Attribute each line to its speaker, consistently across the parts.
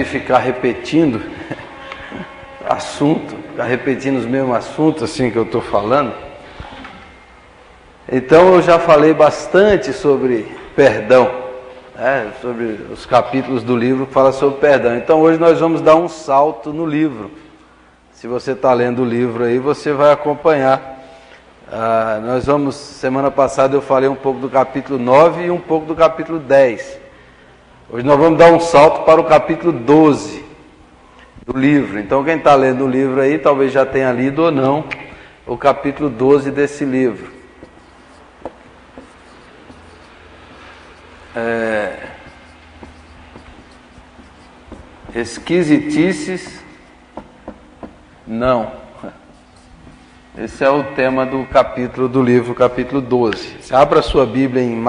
Speaker 1: de ficar repetindo assunto, ficar repetindo os mesmos assuntos assim que eu estou falando. Então eu já falei bastante sobre perdão, sobre os capítulos do livro que falam sobre perdão. Então hoje nós vamos dar um salto no livro. Se você está lendo o livro aí, você vai acompanhar. Semana passada eu falei um pouco do capítulo 9 e um pouco do capítulo 10. Hoje nós vamos dar um salto para o capítulo 12 do livro. Então quem está lendo o livro aí, talvez já tenha lido ou não, o capítulo 12 desse livro. Esquisitices, não. Esse é o tema do capítulo do livro, capítulo 12. Você abra a sua Bíblia em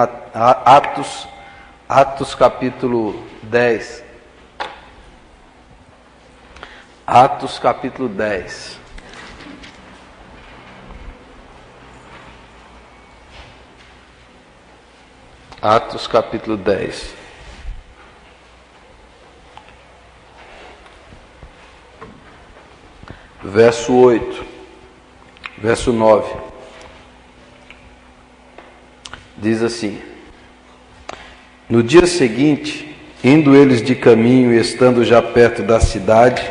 Speaker 1: Atos capítulo 10. Atos capítulo 10. Atos capítulo 10. Verso 8. Verso 9. Diz assim: No dia seguinte, indo eles de caminho e estando já perto da cidade,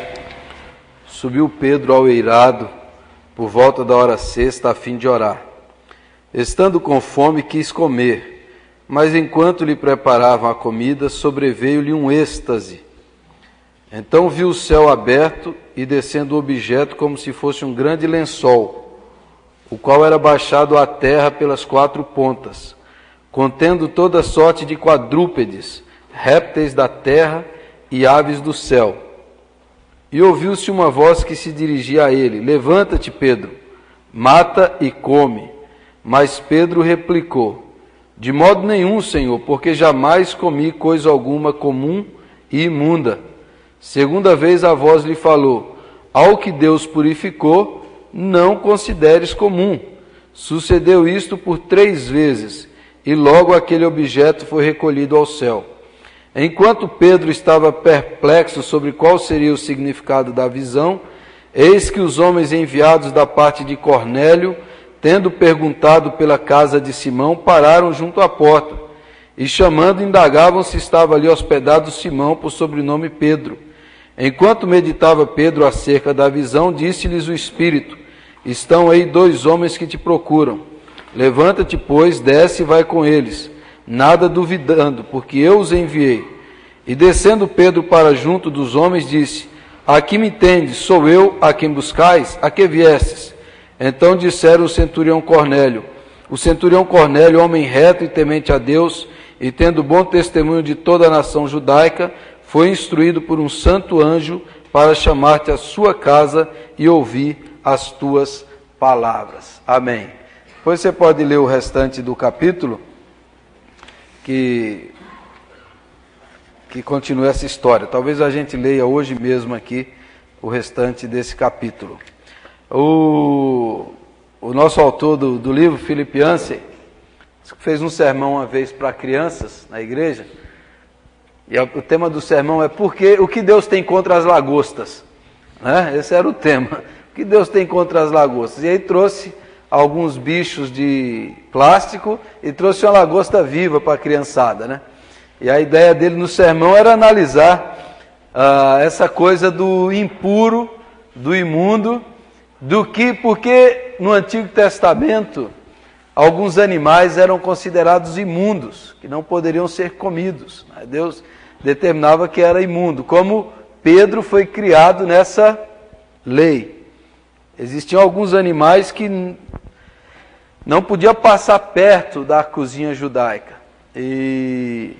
Speaker 1: subiu Pedro ao eirado por volta da hora sexta a fim de orar. Estando com fome, quis comer, mas enquanto lhe preparavam a comida, sobreveio-lhe um êxtase. Então viu o céu aberto e descendo o objeto como se fosse um grande lençol, o qual era baixado à terra pelas quatro pontas, contendo toda sorte de quadrúpedes, répteis da terra e aves do céu. E ouviu-se uma voz que se dirigia a ele: Levanta-te, Pedro, mata e come. Mas Pedro replicou: De modo nenhum, Senhor, porque jamais comi coisa alguma comum e imunda. Segunda vez a voz lhe falou: Ao que Deus purificou, não consideres comum. Sucedeu isto por 3 vezes, e logo aquele objeto foi recolhido ao céu. Enquanto Pedro estava perplexo sobre qual seria o significado da visão, eis que os homens enviados da parte de Cornélio, tendo perguntado pela casa de Simão, pararam junto à porta, e chamando indagavam se estava ali hospedado Simão, por sobrenome Pedro. Enquanto meditava Pedro acerca da visão, disse-lhes o Espírito: Estão aí 2 homens que te procuram. Levanta-te, pois, desce e vai com eles, nada duvidando, porque eu os enviei. E descendo Pedro para junto dos homens, disse: Aqui me tendes, sou eu a quem buscais, a que viestes? Então disseram o centurião Cornélio. O centurião Cornélio, homem reto e temente a Deus, e tendo bom testemunho de toda a nação judaica, foi instruído por um santo anjo para chamar-te à sua casa e ouvir as tuas palavras. Amém. Depois você pode ler o restante do capítulo, que continua essa história. Talvez a gente leia hoje mesmo aqui o restante desse capítulo. O nosso autor do livro, Philip Yancey, fez um sermão uma vez para crianças na igreja, e o tema do sermão é o que Deus tem contra as lagostas, né? Esse era o tema, o que Deus tem contra as lagostas. E aí trouxe alguns bichos de plástico e trouxe uma lagosta viva para a criançada, né? E a ideia dele no sermão era analisar essa coisa do impuro, do imundo, porque no Antigo Testamento alguns animais eram considerados imundos, que não poderiam ser comidos. Deus determinava que era imundo, como Pedro foi criado nessa lei. Existiam alguns animais que não podia passar perto da cozinha judaica. E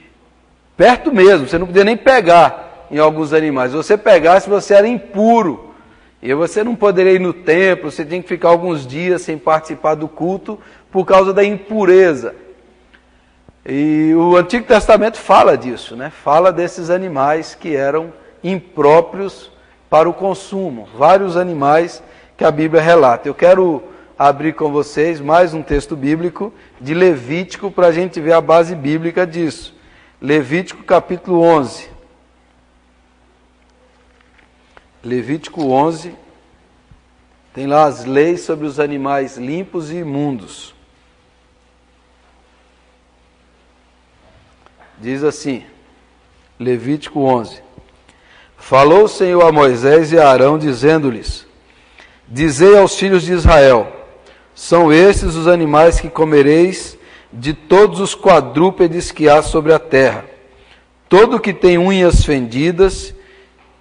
Speaker 1: perto mesmo, você não podia nem pegar em alguns animais. Se você pegasse, você era impuro. E você não poderia ir no templo, você tinha que ficar alguns dias sem participar do culto por causa da impureza. E o Antigo Testamento fala disso, né? Fala desses animais que eram impróprios para o consumo. Vários animais que a Bíblia relata. Eu quero abrir com vocês mais um texto bíblico de Levítico para a gente ver a base bíblica disso. Levítico capítulo 11. Levítico 11, tem lá as leis sobre os animais limpos e imundos. Diz assim, Levítico 11: Falou o Senhor a Moisés e a Arão, dizendo-lhes: Dizei aos filhos de Israel: são estes os animais que comereis de todos os quadrúpedes que há sobre a terra. Todo que tem unhas fendidas,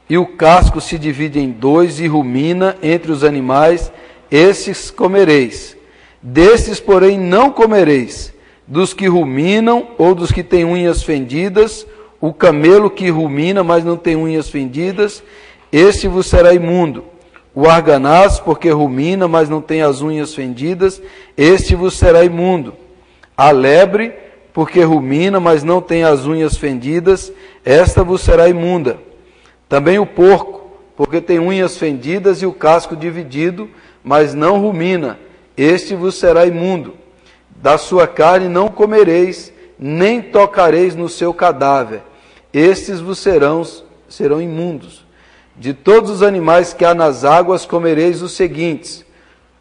Speaker 1: e o casco se divide em dois e rumina entre os animais, esses comereis. Destes, porém, não comereis, dos que ruminam ou dos que têm unhas fendidas, o camelo que rumina, mas não tem unhas fendidas, este vos será imundo. O arganaz, porque rumina, mas não tem as unhas fendidas, este vos será imundo. A lebre, porque rumina, mas não tem as unhas fendidas, esta vos será imunda. Também o porco, porque tem unhas fendidas e o casco dividido, mas não rumina, este vos será imundo. Da sua carne não comereis, nem tocareis no seu cadáver, estes vos serão imundos. De todos os animais que há nas águas comereis os seguintes: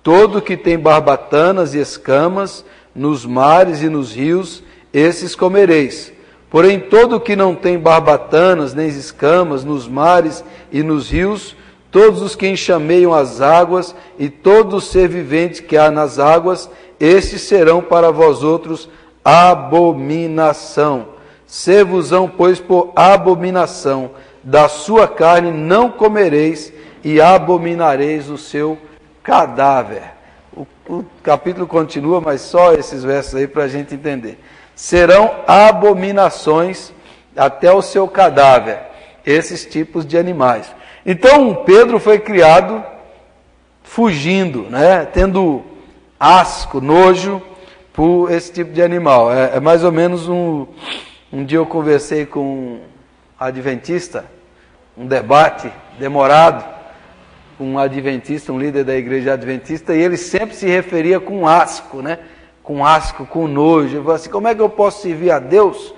Speaker 1: todo que tem barbatanas e escamas, nos mares e nos rios, esses comereis. Porém, todo que não tem barbatanas nem escamas, nos mares e nos rios, todos os que enxameiam as águas, e todo ser vivente que há nas águas, estes serão para vós outros abominação. Ser-vos-ão, pois, por abominação, da sua carne não comereis, e abominareis o seu cadáver. O capítulo continua, mas só esses versos aí para a gente entender. Serão abominações até o seu cadáver, esses tipos de animais. Então, Pedro foi criado fugindo, né? Tendo asco, nojo por esse tipo de animal. É mais ou menos um dia eu conversei com um adventista, um debate demorado, com um adventista, um líder da igreja adventista, e ele sempre se referia com asco, né? Com asco, com nojo. Ele falou assim: como é que eu posso servir a Deus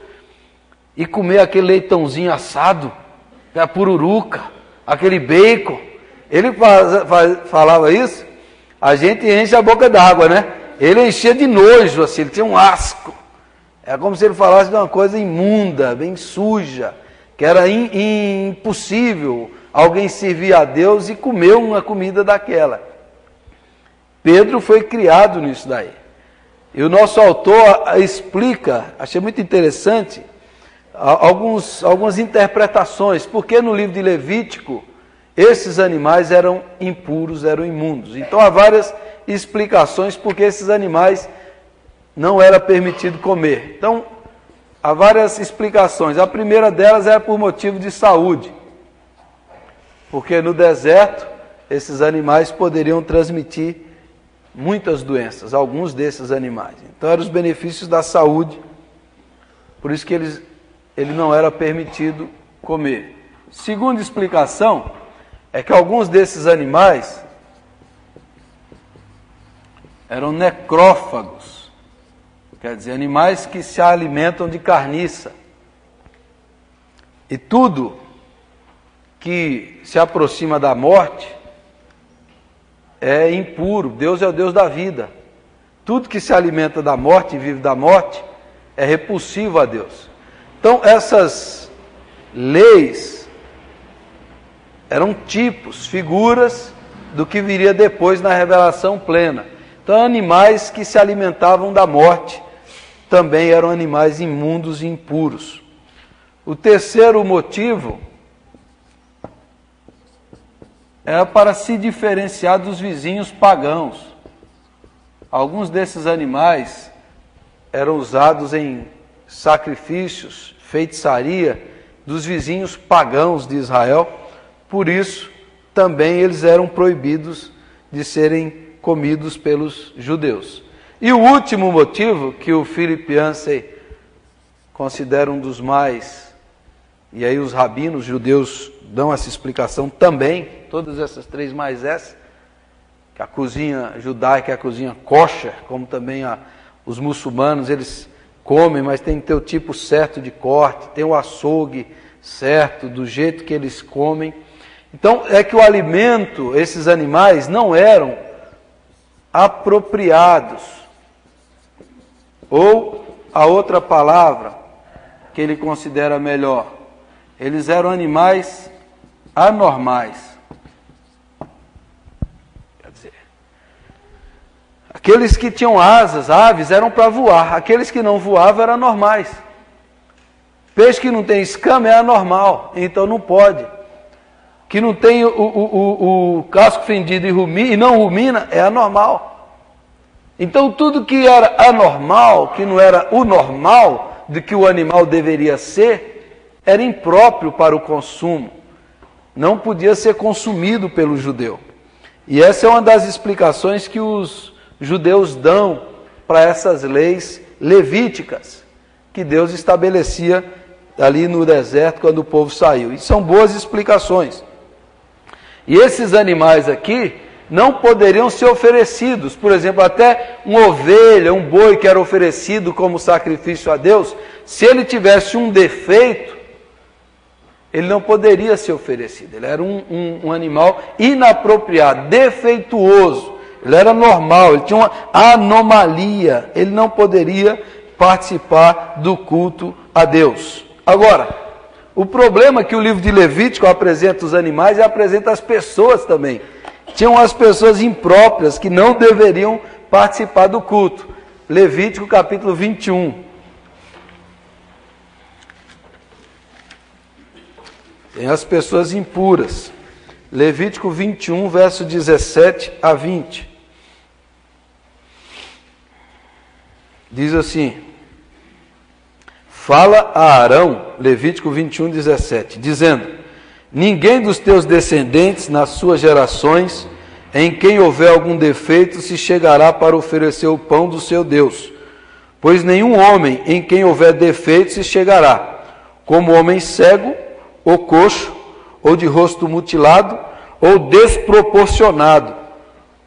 Speaker 1: e comer aquele leitãozinho assado, a pururuca, aquele bacon? Ele falava isso, a gente enche a boca d'água, né? Ele enchia de nojo, assim, ele tinha um asco. É como se ele falasse de uma coisa imunda, bem suja, que era impossível alguém servir a Deus e comer uma comida daquela. Pedro foi criado nisso daí. E o nosso autor explica, achei muito interessante, algumas interpretações, porque no livro de Levítico, esses animais eram impuros, eram imundos. Então há várias explicações porque esses animais não era permitido comer. Então, há várias explicações. A primeira delas era por motivo de saúde, porque no deserto, esses animais poderiam transmitir muitas doenças, alguns desses animais. Então, eram os benefícios da saúde, por isso que ele não era permitido comer. Segunda explicação é que alguns desses animais eram necrófagos, quer dizer, animais que se alimentam de carniça. E tudo que se aproxima da morte é impuro. Deus é o Deus da vida. Tudo que se alimenta da morte e vive da morte é repulsivo a Deus. Então, essas leis eram tipos, figuras do que viria depois na revelação plena. Então, animais que se alimentavam da morte também eram animais imundos e impuros. O terceiro motivo era para se diferenciar dos vizinhos pagãos. Alguns desses animais eram usados em sacrifícios, feitiçaria dos vizinhos pagãos de Israel. Por isso, também eles eram proibidos de serem comidos pelos judeus. E o último motivo, que o Philip Yancey considera um dos mais, e aí os rabinos judeus dão essa explicação também, todas essas três mais essa, que a cozinha judaica é a cozinha kosher, como também os muçulmanos, eles comem, mas tem que ter o tipo certo de corte, tem o açougue certo, do jeito que eles comem. Então, é que o alimento, esses animais, não eram apropriados. Ou, a outra palavra que ele considera melhor, eles eram animais anormais. Quer dizer, aqueles que tinham asas, aves, eram para voar. Aqueles que não voavam eram normais. Peixe que não tem escama é anormal, então não pode. Que não tem o casco fendido e não rumina é anormal. Então tudo que era anormal, que não era o normal de que o animal deveria ser, era impróprio para o consumo. Não podia ser consumido pelo judeu. E essa é uma das explicações que os judeus dão para essas leis levíticas, que Deus estabelecia ali no deserto quando o povo saiu. E são boas explicações. E esses animais aqui não poderiam ser oferecidos. Por exemplo, até uma ovelha, um boi que era oferecido como sacrifício a Deus, se ele tivesse um defeito, ele não poderia ser oferecido. Ele era um animal inapropriado, defeituoso. Ele era normal, ele tinha uma anomalia. Ele não poderia participar do culto a Deus. Agora, o problema é que o livro de Levítico apresenta os animais e apresenta as pessoas também. Tinham as pessoas impróprias que não deveriam participar do culto. Levítico capítulo 21. Tem as pessoas impuras. Levítico 21, verso 17 a 20. Diz assim: fala a Arão, Levítico 21, 17, dizendo: ninguém dos teus descendentes nas suas gerações, em quem houver algum defeito, se chegará para oferecer o pão do seu Deus. Pois nenhum homem em quem houver defeito se chegará, como homem cego, ou coxo, ou de rosto mutilado, ou desproporcionado,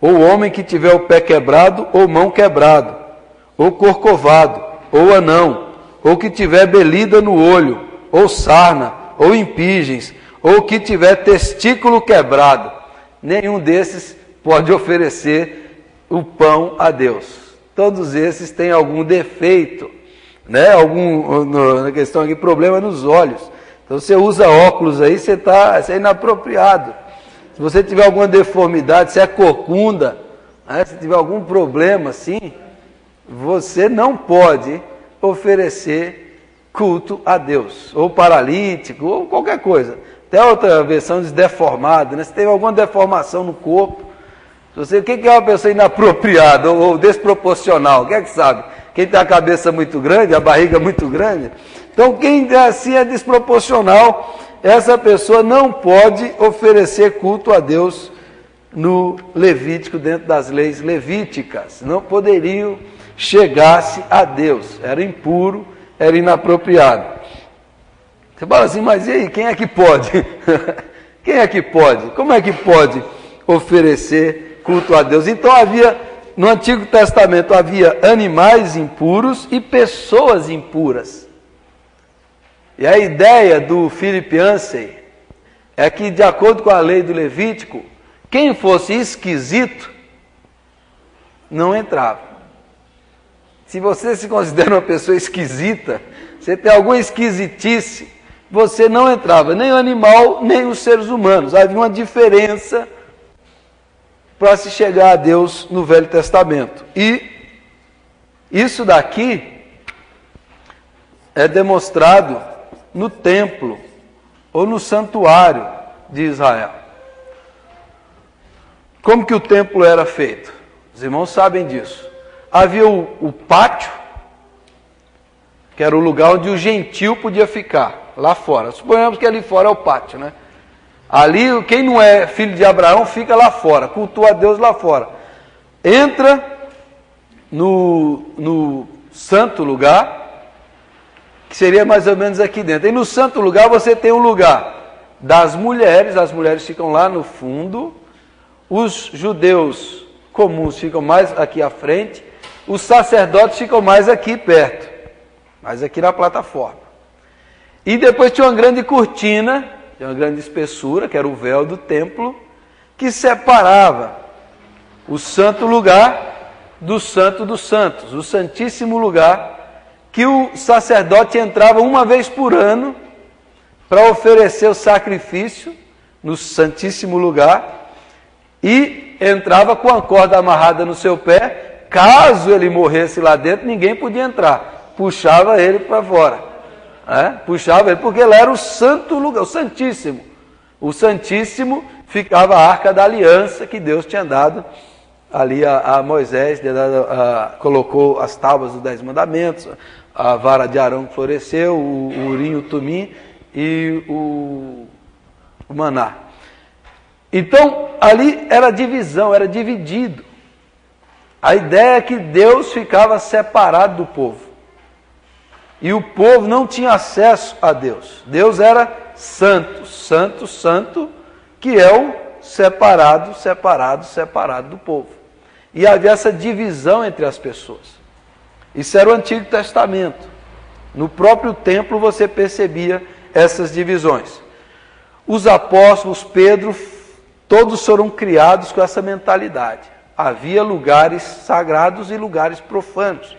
Speaker 1: ou homem que tiver o pé quebrado, ou mão quebrado, ou corcovado, ou anão, ou que tiver belida no olho, ou sarna, ou impingens, ou que tiver testículo quebrado. Nenhum desses pode oferecer o pão a Deus. Todos esses têm algum defeito, né? Na questão aqui, problema nos olhos. Então você usa óculos aí, você é inapropriado. Se você tiver alguma deformidade, se é corcunda, né? Se tiver algum problema assim, você não pode oferecer culto a Deus, ou paralítico, ou qualquer coisa. Até outra versão diz deformado, né? Se teve alguma deformação no corpo, o que é uma pessoa inapropriada ou desproporcional? Quem é que sabe? Quem tem a cabeça muito grande, a barriga muito grande? Então quem assim é desproporcional, essa pessoa não pode oferecer culto a Deus no Levítico, dentro das leis levíticas. Não poderiam chegar-se a Deus. Era impuro, era inapropriado. Você fala assim, mas e aí, quem é que pode? Quem é que pode? Como é que pode oferecer culto a Deus? Então no Antigo Testamento havia animais impuros e pessoas impuras. E a ideia do Philip Yancey é que, de acordo com a lei do Levítico, quem fosse esquisito não entrava. Se você se considera uma pessoa esquisita, você tem alguma esquisitice, você não entrava, nem o animal, nem os seres humanos. Havia uma diferença para se chegar a Deus no Velho Testamento. E isso daqui é demonstrado no templo ou no santuário de Israel. Como que o templo era feito? Os irmãos sabem disso. Havia o pátio, que era o lugar onde o gentil podia ficar, lá fora. Suponhamos que ali fora é o pátio, né? Ali, quem não é filho de Abraão fica lá fora, cultua a Deus lá fora. Entra no santo lugar, que seria mais ou menos aqui dentro. E no santo lugar você tem um lugar das mulheres, as mulheres ficam lá no fundo, os judeus comuns ficam mais aqui à frente, os sacerdotes ficam mais aqui perto, mais aqui na plataforma. E depois tinha uma grande cortina tinha uma grande espessura, que era o véu do templo, que separava o santo lugar do santo dos santos, o santíssimo lugar, que o sacerdote entrava uma vez por ano para oferecer o sacrifício no santíssimo lugar e entrava com a corda amarrada no seu pé. Caso ele morresse lá dentro, ninguém podia entrar, puxava ele para fora, puxava ele, porque lá era o santo lugar, o santíssimo. O santíssimo ficava a arca da aliança que Deus tinha dado ali a Moisés, colocou as tábuas dos 10 mandamentos, a vara de Arão que floresceu, o urim, o tumim e o maná. Então, ali era divisão, era dividido. A ideia é que Deus ficava separado do povo. E o povo não tinha acesso a Deus. Deus era santo, santo, santo, que é o separado, separado, separado do povo. E havia essa divisão entre as pessoas. Isso era o Antigo Testamento. No próprio templo você percebia essas divisões. Os apóstolos, Pedro, todos foram criados com essa mentalidade. Havia lugares sagrados e lugares profanos.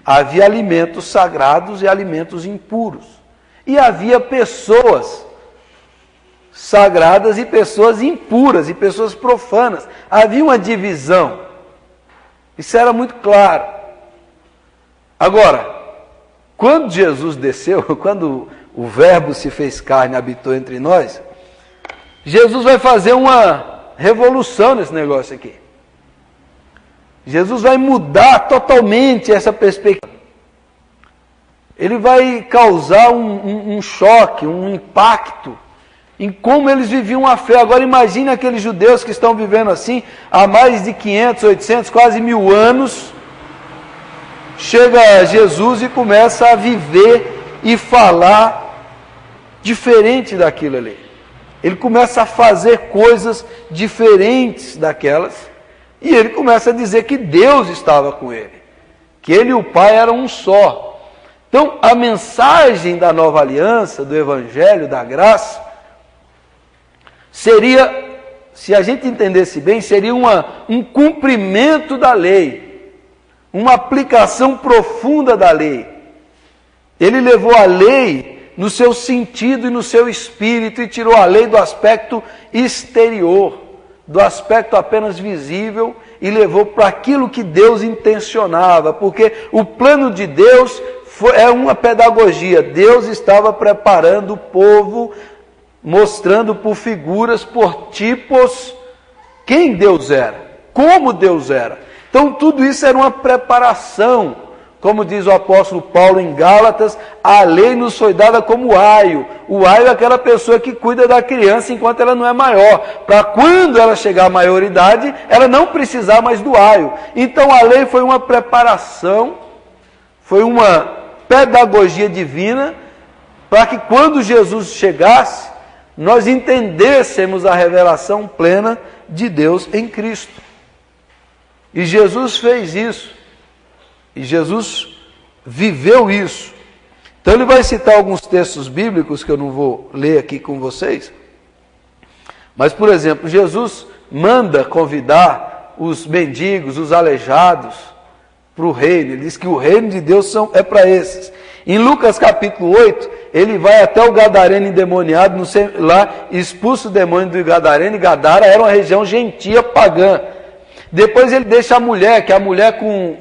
Speaker 1: Havia alimentos sagrados e alimentos impuros. E havia pessoas sagradas e pessoas impuras e pessoas profanas. Havia uma divisão. Isso era muito claro. Agora, quando Jesus desceu, quando o Verbo se fez carne e habitou entre nós, Jesus vai fazer uma revolução nesse negócio aqui. Jesus vai mudar totalmente essa perspectiva. Ele vai causar um choque, um impacto em como eles viviam a fé. Agora imagine aqueles judeus que estão vivendo assim há mais de 500, 800, quase 1000 anos. Chega Jesus e começa a viver e falar diferente daquilo ali. Ele começa a fazer coisas diferentes daquelas. E ele começa a dizer que Deus estava com ele, que ele e o Pai eram um só. Então, a mensagem da nova aliança, do Evangelho, da graça, seria, se a gente entendesse bem, seria um cumprimento da lei, uma aplicação profunda da lei. Ele levou a lei no seu sentido e no seu espírito e tirou a lei do aspecto exterior, do aspecto apenas visível, e levou para aquilo que Deus intencionava, porque o plano de Deus é uma pedagogia. Deus estava preparando o povo, mostrando por figuras, por tipos, quem Deus era, como Deus era. Então tudo isso era uma preparação. Como diz o apóstolo Paulo em Gálatas, a lei nos foi dada como aio. O aio é aquela pessoa que cuida da criança enquanto ela não é maior, para quando ela chegar à maioridade, ela não precisar mais do aio. Então a lei foi uma preparação, foi uma pedagogia divina, para que quando Jesus chegasse, nós entendêssemos a revelação plena de Deus em Cristo. E Jesus fez isso. E Jesus viveu isso. Então ele vai citar alguns textos bíblicos que eu não vou ler aqui com vocês. Mas, por exemplo, Jesus manda convidar os mendigos, os aleijados para o reino. Ele diz que o reino de Deus é para esses. Em Lucas capítulo 8, ele vai até o gadareno endemoniado, lá expulsa o demônio do gadareno, e Gadara era uma região gentia pagã. Depois ele deixa a mulher, que a mulher com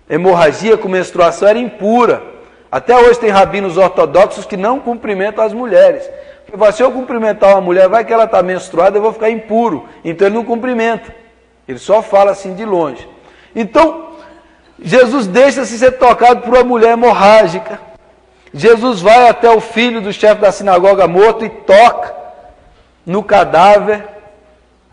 Speaker 1: hemorragia, com menstruação, era impura. Até hoje tem rabinos ortodoxos que não cumprimentam as mulheres. Porque se eu cumprimentar uma mulher, vai que ela está menstruada, eu vou ficar impuro. Então ele não cumprimenta. Ele só fala assim de longe. Então, Jesus deixa-se ser tocado por uma mulher hemorrágica. Jesus vai até o filho do chefe da sinagoga morto e toca no cadáver.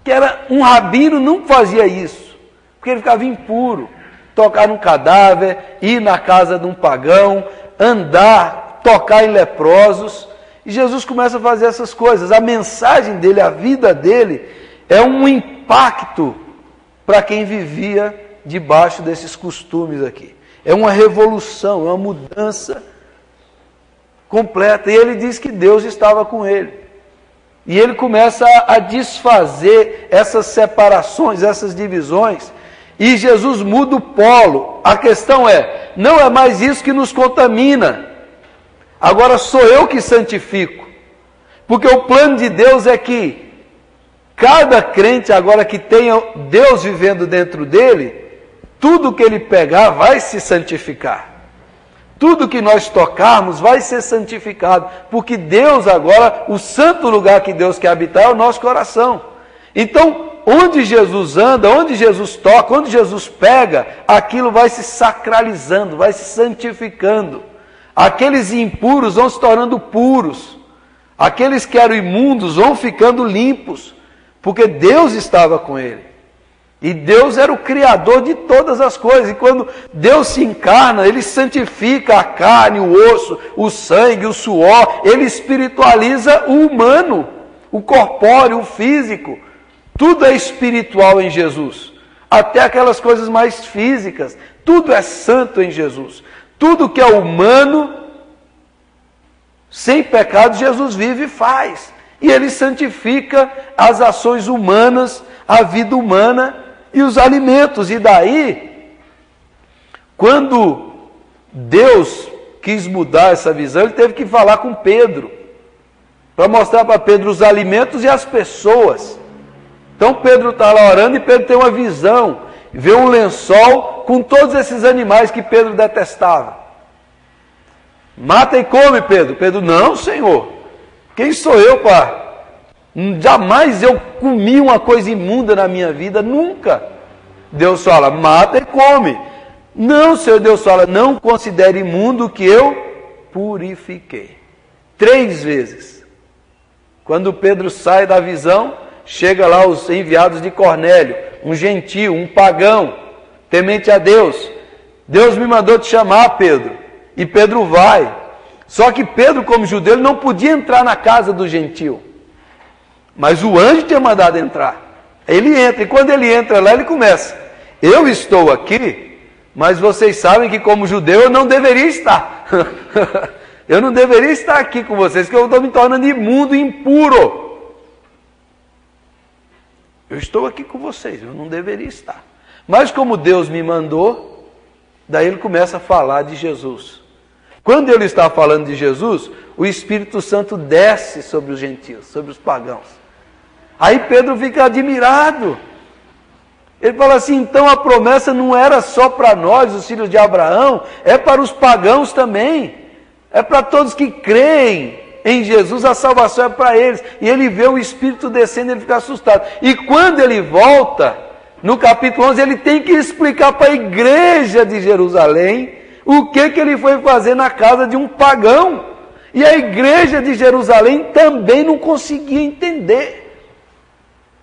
Speaker 1: Que era um rabino, não fazia isso, porque ele ficava impuro. Tocar num cadáver, ir na casa de um pagão, andar, tocar em leprosos. E Jesus começa a fazer essas coisas. A mensagem dele, a vida dele, é um impacto para quem vivia debaixo desses costumes aqui. É uma revolução, é uma mudança completa. E ele diz que Deus estava com ele. E ele começa a desfazer essas separações, essas divisões. E Jesus muda o polo. A questão é, não é mais isso que nos contamina. Agora sou eu que santifico. Porque o plano de Deus é que cada crente agora que tenha Deus vivendo dentro dele, tudo que ele pegar vai se santificar. Tudo que nós tocarmos vai ser santificado. Porque Deus agora, o santo lugar que Deus quer habitar é o nosso coração. Então, onde Jesus anda, onde Jesus toca, onde Jesus pega, aquilo vai se sacralizando, vai se santificando. Aqueles impuros vão se tornando puros. Aqueles que eram imundos vão ficando limpos, porque Deus estava com ele. E Deus era o Criador de todas as coisas. E quando Deus se encarna, Ele santifica a carne, o osso, o sangue, o suor. Ele espiritualiza o humano, o corpóreo, o físico. Tudo é espiritual em Jesus. Até aquelas coisas mais físicas. Tudo é santo em Jesus. Tudo que é humano, sem pecado, Jesus vive e faz. E Ele santifica as ações humanas, a vida humana e os alimentos. E daí, quando Deus quis mudar essa visão, Ele teve que falar com Pedro, para mostrar para Pedro os alimentos e as pessoas. Então Pedro está lá orando e Pedro tem uma visão, vê um lençol com todos esses animais que Pedro detestava. Mata e come, Pedro. Pedro, não, Senhor, quem sou eu, pai? Jamais eu comi uma coisa imunda na minha vida, nunca. Deus fala, mata e come. Não, Senhor, Deus fala, não considere imundo o que eu purifiquei. 3 vezes. Quando Pedro sai da visão, chega lá os enviados de Cornélio, um gentio, um pagão, temente a Deus. Deus me mandou te chamar, Pedro. E Pedro vai. Só que Pedro, como judeu, ele não podia entrar na casa do gentio. Mas o anjo tinha mandado entrar. Ele entra, e quando ele entra lá, ele começa. Eu estou aqui, mas vocês sabem que como judeu eu não deveria estar. Eu não deveria estar aqui com vocês, porque eu estou me tornando imundo e impuro. Eu estou aqui com vocês, eu não deveria estar. Mas como Deus me mandou, daí ele começa a falar de Jesus. Quando ele está falando de Jesus, o Espírito Santo desce sobre os gentios, sobre os pagãos. Aí Pedro fica admirado. Ele fala assim, então a promessa não era só para nós, os filhos de Abraão, é para os pagãos também. É para todos que creem em Jesus, a salvação é para eles. E ele vê o Espírito descendo e ele fica assustado. E quando ele volta, no capítulo 11, ele tem que explicar para a igreja de Jerusalém o que ele foi fazer na casa de um pagão. E a igreja de Jerusalém também não conseguia entender.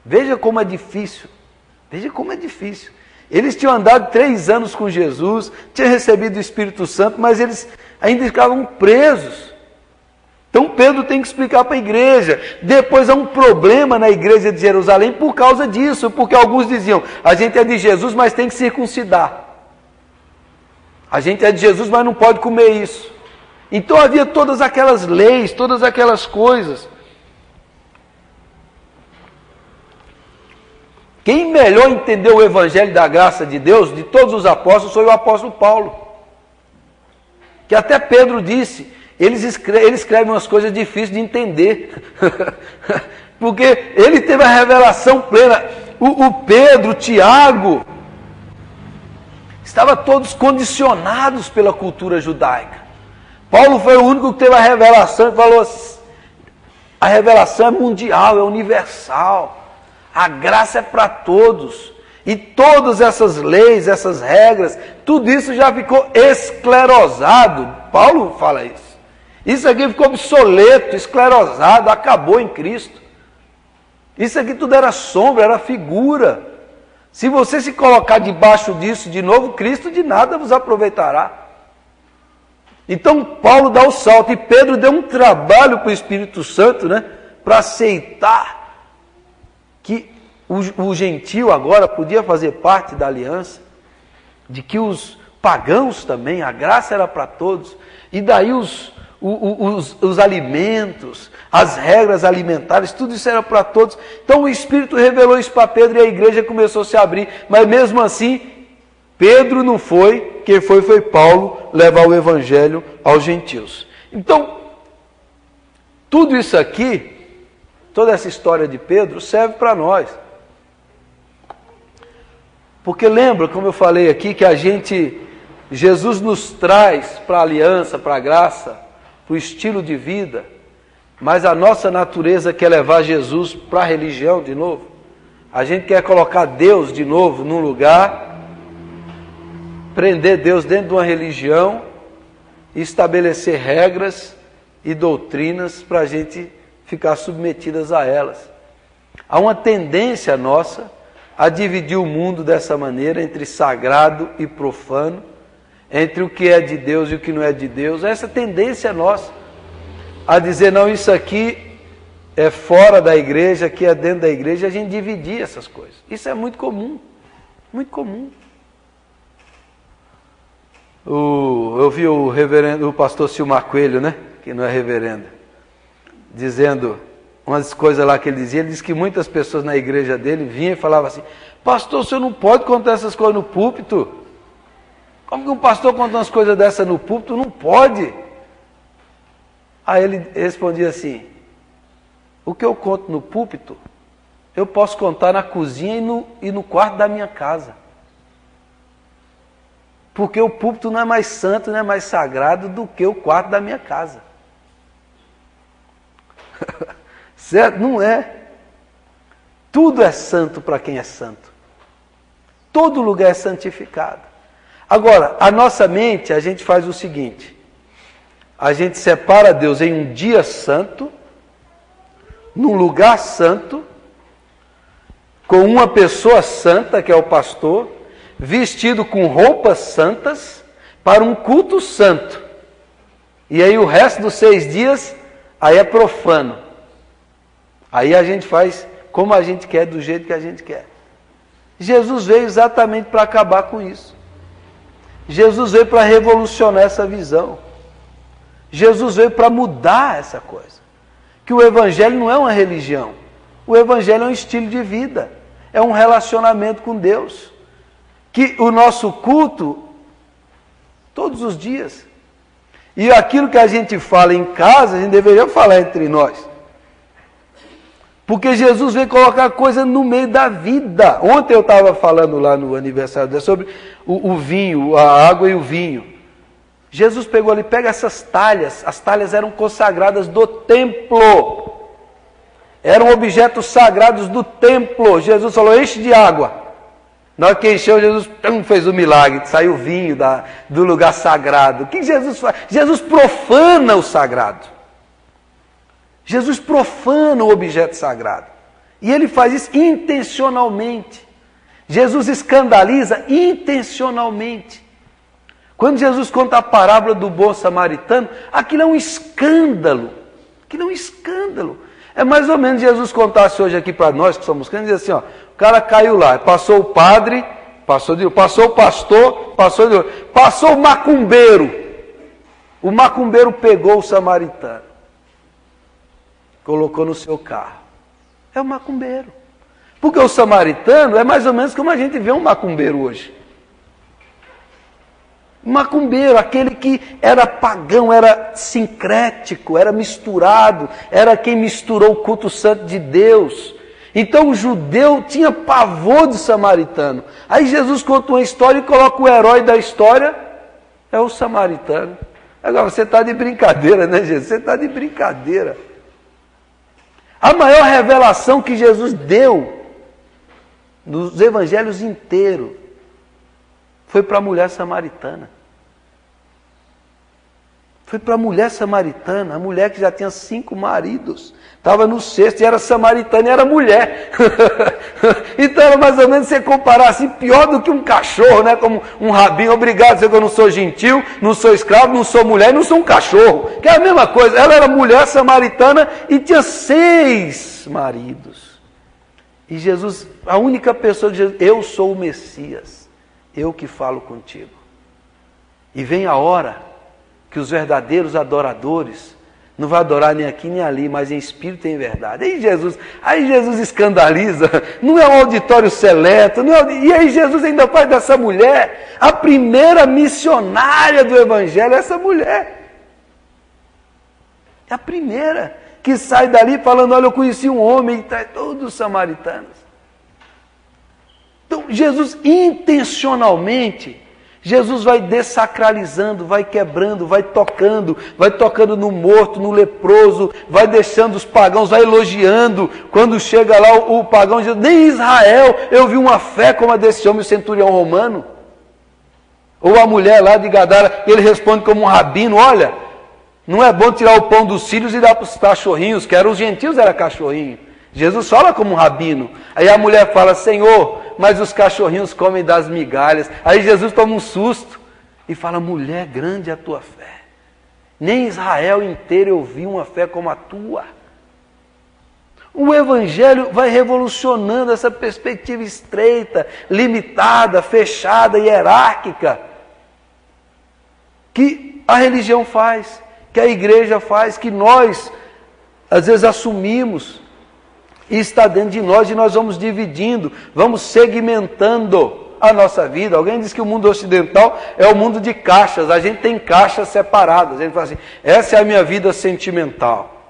Speaker 1: Veja como é difícil. Veja como é difícil. Eles tinham andado 3 anos com Jesus, tinham recebido o Espírito Santo, mas eles ainda ficavam presos. Então Pedro tem que explicar para a igreja. Depois há um problema na igreja de Jerusalém por causa disso, porque alguns diziam, a gente é de Jesus, mas tem que circuncidar. A gente é de Jesus, mas não pode comer isso. Então havia todas aquelas leis, todas aquelas coisas. Quem melhor entendeu o Evangelho da graça de Deus, de todos os apóstolos, foi o apóstolo Paulo. Que até Pedro disse, ele escreve umas coisas difíceis de entender. Porque ele teve a revelação plena. O Pedro, o Tiago, estavam todos condicionados pela cultura judaica. Paulo foi o único que teve a revelação e falou assim, a revelação é mundial, é universal. A graça é para todos. E todas essas leis, essas regras, tudo isso já ficou esclerosado. Paulo fala isso. Isso aqui ficou obsoleto, esclerosado, acabou em Cristo. Isso aqui tudo era sombra, era figura. Se você se colocar debaixo disso de novo, Cristo de nada vos aproveitará. Então Paulo dá o salto e Pedro deu um trabalho para o Espírito Santo, né, para aceitar que o gentio agora podia fazer parte da aliança, de que os pagãos também, a graça era para todos, e daí os os alimentos, as regras alimentares, tudo isso era para todos. Então o Espírito revelou isso para Pedro e a igreja começou a se abrir. Mas mesmo assim, Pedro não foi, quem foi Paulo levar o evangelho aos gentios. Então, tudo isso aqui, toda essa história de Pedro serve para nós. Porque lembra, como eu falei aqui, que Jesus nos traz para a aliança, para a graça, para o estilo de vida, mas a nossa natureza quer levar Jesus para a religião de novo. A gente quer colocar Deus de novo num lugar, prender Deus dentro de uma religião, e estabelecer regras e doutrinas para a gente ficar submetidas a elas. Há uma tendência nossa a dividir o mundo dessa maneira, entre sagrado e profano, entre o que é de Deus e o que não é de Deus. Essa tendência nossa a dizer, não, isso aqui é fora da igreja, aqui é dentro da igreja, a gente dividir essas coisas. Isso é muito comum, muito comum. Eu vi o pastor Silmar Coelho, né, que não é reverendo, dizendo umas coisas lá que ele disse que muitas pessoas na igreja dele vinham e falavam assim, pastor, o senhor não pode contar essas coisas no púlpito. Como que um pastor conta umas coisas dessas no púlpito? Não pode. Aí ele respondia assim, o que eu conto no púlpito, eu posso contar na cozinha e no quarto da minha casa. Porque o púlpito não é mais santo, não é mais sagrado do que o quarto da minha casa. Certo? Não é. Tudo é santo para quem é santo. Todo lugar é santificado. Agora, a nossa mente, a gente faz o seguinte. A gente separa Deus em um dia santo, num lugar santo, com uma pessoa santa, que é o pastor, vestido com roupas santas, para um culto santo. E aí o resto dos 6 dias, aí é profano. Aí a gente faz como a gente quer, do jeito que a gente quer. Jesus veio exatamente para acabar com isso. Jesus veio para revolucionar essa visão. Jesus veio para mudar essa coisa. Que o Evangelho não é uma religião. O Evangelho é um estilo de vida. É um relacionamento com Deus. Que o nosso culto, todos os dias. E aquilo que a gente fala em casa, a gente deveria falar entre nós. Porque Jesus veio colocar coisa no meio da vida. Ontem eu estava falando lá no aniversário dele sobre o vinho, a água e o vinho. Jesus pegou ali, pega essas talhas. As talhas eram consagradas do templo. Eram objetos sagrados do templo. Jesus falou, enche de água. Na hora que encheu, Jesus fez o milagre. Saiu vinho do lugar sagrado. O que Jesus faz? Jesus profana o sagrado. Jesus profana o objeto sagrado. E ele faz isso intencionalmente. Jesus escandaliza intencionalmente. Quando Jesus conta a parábola do bom samaritano, aquilo é um escândalo. Aquilo é um escândalo. É mais ou menos Jesus contasse hoje aqui para nós, que somos crentes, diz assim, ó, o cara caiu lá, passou o padre, passou o pastor, passou o macumbeiro. O macumbeiro pegou o samaritano. Colocou no seu carro. É o macumbeiro. Porque o samaritano é mais ou menos como a gente vê um macumbeiro hoje. Macumbeiro, aquele que era pagão, era sincrético, era misturado, era quem misturou o culto santo de Deus. Então o judeu tinha pavor do samaritano. Aí Jesus conta uma história e coloca o herói da história, é o samaritano. Agora você está de brincadeira, né, Jesus? Você está de brincadeira. A maior revelação que Jesus deu nos evangelhos inteiros foi para a mulher samaritana. Foi para a mulher samaritana, a mulher que já tinha 5 maridos. Estava no 6º e era samaritana e era mulher. Então era mais ou menos você comparar assim, pior do que um cachorro, né? Como um rabinho, obrigado, eu não sou gentil, não sou escravo, não sou mulher e não sou um cachorro. Que é a mesma coisa, ela era mulher samaritana e tinha 6 maridos. E Jesus, a única pessoa de Jesus, eu sou o Messias, eu que falo contigo. E vem a hora que os verdadeiros adoradores não vão adorar nem aqui nem ali, mas em espírito e em verdade. Aí Jesus escandaliza, não é um auditório seleto, e aí Jesus ainda faz dessa mulher a primeira missionária do Evangelho, essa mulher. É a primeira que sai dali falando, olha, eu conheci um homem, e traz todos os samaritanos. Então, Jesus intencionalmente, Jesus vai dessacralizando, vai quebrando, vai tocando no morto, no leproso, vai deixando os pagãos, vai elogiando. Quando chega lá o pagão diz, nem em Israel eu vi uma fé como a desse homem, o centurião romano. Ou a mulher lá de Gadara, ele responde como um rabino, olha, não é bom tirar o pão dos filhos e dar para os cachorrinhos, que eram os gentios, era cachorrinho. Jesus fala como um rabino. Aí a mulher fala, Senhor, mas os cachorrinhos comem das migalhas. Aí Jesus toma um susto e fala, mulher, grande é a tua fé. Nem Israel inteiro eu vi uma fé como a tua. O Evangelho vai revolucionando essa perspectiva estreita, limitada, fechada, hierárquica, que a religião faz, que a igreja faz, que nós, às vezes, assumimos. E está dentro de nós e nós vamos dividindo, vamos segmentando a nossa vida. Alguém diz que o mundo ocidental é o mundo de caixas, a gente tem caixas separadas. A gente fala assim, essa é a minha vida sentimental,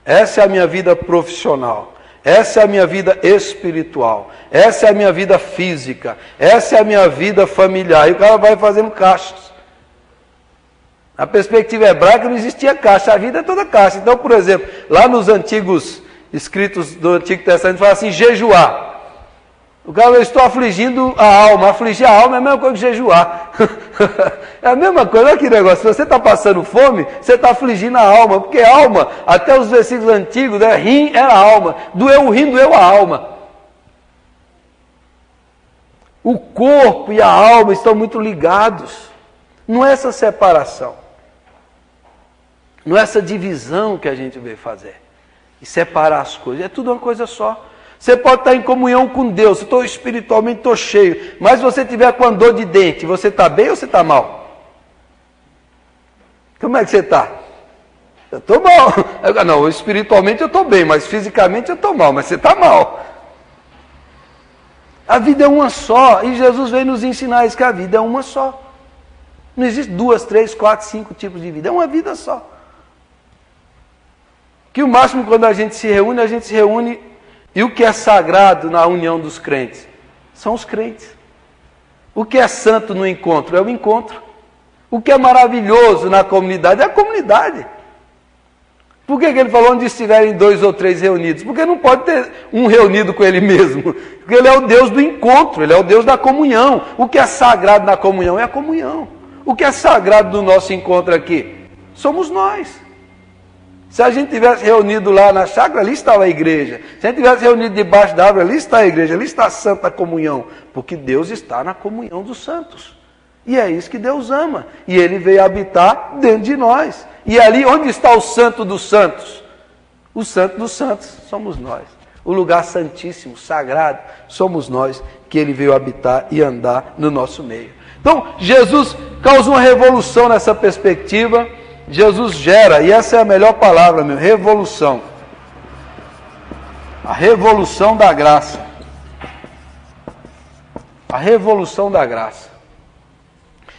Speaker 1: essa é a minha vida profissional, essa é a minha vida espiritual, essa é a minha vida física, essa é a minha vida familiar. E o cara vai fazendo caixas. Na perspectiva hebraica não existia caixa, a vida é toda caixa. Então, por exemplo, lá nos antigos escritos do Antigo Testamento, fala assim, jejuar. O cara, eu estou afligindo a alma. Afligir a alma é a mesma coisa que jejuar. É a mesma coisa, olha que negócio. Se você está passando fome, você está afligindo a alma. Porque a alma, até os versículos antigos, né, rim era a alma. Doeu o rim, doeu a alma. O corpo e a alma estão muito ligados. Não é essa separação. Não é essa divisão que a gente veio fazer. E separar as coisas, é tudo uma coisa só. Você pode estar em comunhão com Deus, eu estou espiritualmente, estou cheio, mas se você tiver com a dor de dente, você está bem ou você está mal? Como é que você está? Eu estou mal. Não, espiritualmente eu estou bem, mas fisicamente eu estou mal, mas você está mal. A vida é uma só, e Jesus veio nos ensinar isso, que a vida é uma só. Não existe 2, 3, 4, 5 tipos de vida, é uma vida só. Que o máximo quando a gente se reúne, e o que é sagrado na união dos crentes? São os crentes. O que é santo no encontro? É o encontro. O que é maravilhoso na comunidade? É a comunidade. Por que ele falou onde estiverem 2 ou 3 reunidos? Porque não pode ter um reunido com ele mesmo. Porque ele é o Deus do encontro, ele é o Deus da comunhão. O que é sagrado na comunhão é a comunhão. O que é sagrado do nosso encontro aqui? Somos nós. Se a gente tivesse reunido lá na chácara, ali estava a igreja. Se a gente tivesse reunido debaixo da árvore, ali está a igreja, ali está a santa comunhão. Porque Deus está na comunhão dos santos. E é isso que Deus ama. E Ele veio habitar dentro de nós. E ali, onde está o santo dos santos? O santo dos santos somos nós. O lugar santíssimo, sagrado, somos nós que Ele veio habitar e andar no nosso meio. Então, Jesus causa uma revolução nessa perspectiva. Jesus gera, e essa é a melhor palavra, meu, revolução. A revolução da graça. A revolução da graça.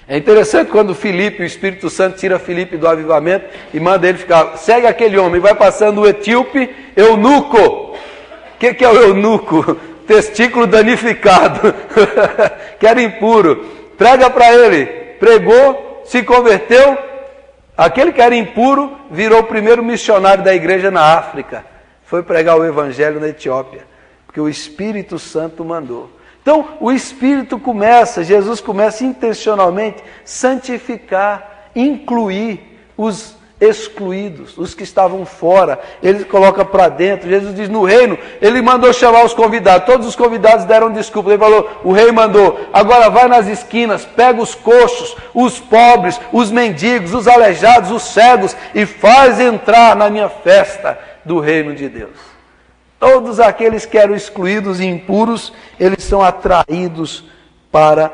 Speaker 1: É interessante quando Filipe, o Espírito Santo, tira Filipe do avivamento e manda ele ficar, segue aquele homem, vai passando o etíope, eunuco. O que é o eunuco? Testículo danificado, que era impuro. Prega para ele, pregou, se converteu. Aquele que era impuro virou o primeiro missionário da igreja na África. Foi pregar o evangelho na Etiópia, porque o Espírito Santo mandou. Então, o Espírito Jesus começa intencionalmente a santificar, incluir os excluídos, os que estavam fora, ele coloca para dentro. Jesus diz, no reino, ele mandou chamar os convidados, todos os convidados deram desculpa, ele falou, o rei mandou, agora vai nas esquinas, pega os coxos, os pobres, os mendigos, os aleijados, os cegos, e faz entrar na minha festa do reino de Deus. Todos aqueles que eram excluídos e impuros, eles são atraídos para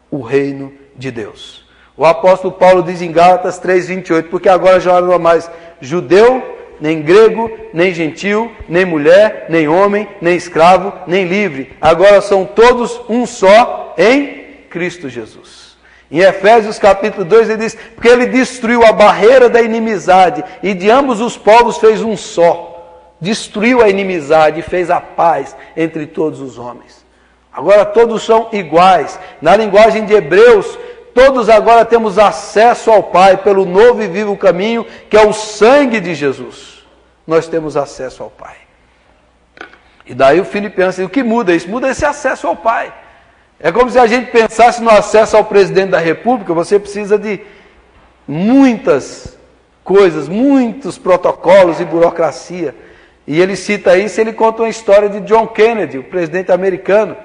Speaker 1: o reino de Deus. O apóstolo Paulo diz em Gálatas 3:28, porque agora já não há mais judeu, nem grego, nem gentil, nem mulher, nem homem, nem escravo, nem livre. Agora são todos um só em Cristo Jesus. Em Efésios capítulo 2 ele diz, porque ele destruiu a barreira da inimizade e de ambos os povos fez um só. Destruiu a inimizade e fez a paz entre todos os homens. Agora todos são iguais. Na linguagem de Hebreus, todos agora temos acesso ao Pai pelo novo e vivo caminho, que é o sangue de Jesus. Nós temos acesso ao Pai. E daí o Filipenses diz, o que muda isso? Muda esse acesso ao Pai. É como se a gente pensasse no acesso ao presidente da República, você precisa de muitas coisas, muitos protocolos e burocracia. E ele cita isso, ele conta uma história de John Kennedy, o presidente americano,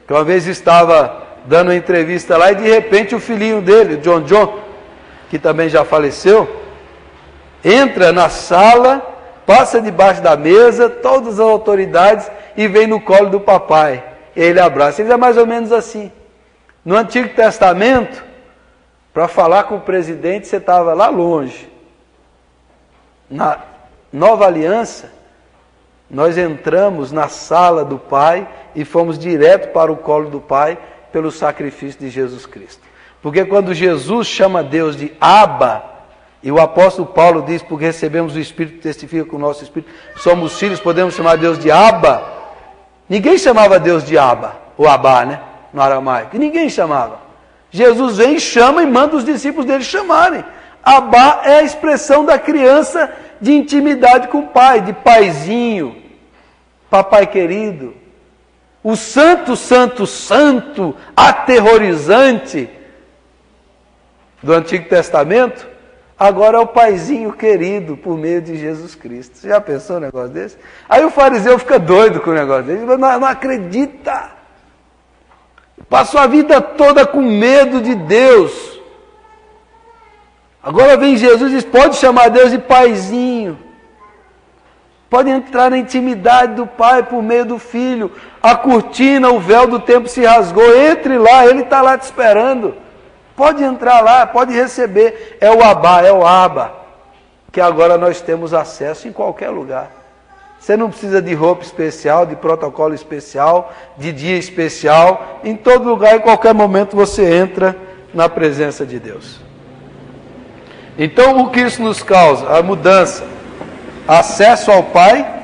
Speaker 1: que uma vez estava dando uma entrevista lá e de repente o filhinho dele, John, que também já faleceu, entra na sala, passa debaixo da mesa, todas as autoridades e vem no colo do papai. E ele abraça. Ele é mais ou menos assim. No Antigo Testamento, para falar com o presidente, você estava lá longe. Na Nova Aliança, nós entramos na sala do Pai e fomos direto para o colo do Pai pelo sacrifício de Jesus Cristo. Porque quando Jesus chama Deus de Abba, e o apóstolo Paulo diz, porque recebemos o Espírito que testifica com o nosso Espírito, somos filhos, podemos chamar Deus de Abba. Ninguém chamava Deus de Abba, ou Abá, né? No aramaico. Ninguém chamava. Jesus vem, chama e manda os discípulos dele chamarem. Abá é a expressão da criança de intimidade com o pai, de paizinho, papai querido. O santo, santo, santo, aterrorizante do Antigo Testamento, agora é o paizinho querido por meio de Jesus Cristo. Você já pensou um negócio desse? Aí o fariseu fica doido com o negócio desse, mas não acredita. Passou a vida toda com medo de Deus. Agora vem Jesus e diz, pode chamar Deus de paizinho. Pode entrar na intimidade do Pai por meio do Filho. A cortina, o véu do templo se rasgou. Entre lá, Ele está lá te esperando. Pode entrar lá, pode receber. É o Abá, é o Abba, que agora nós temos acesso em qualquer lugar. Você não precisa de roupa especial, de protocolo especial, de dia especial. Em todo lugar, em qualquer momento, você entra na presença de Deus. Então, o que isso nos causa? A mudança. Acesso ao Pai.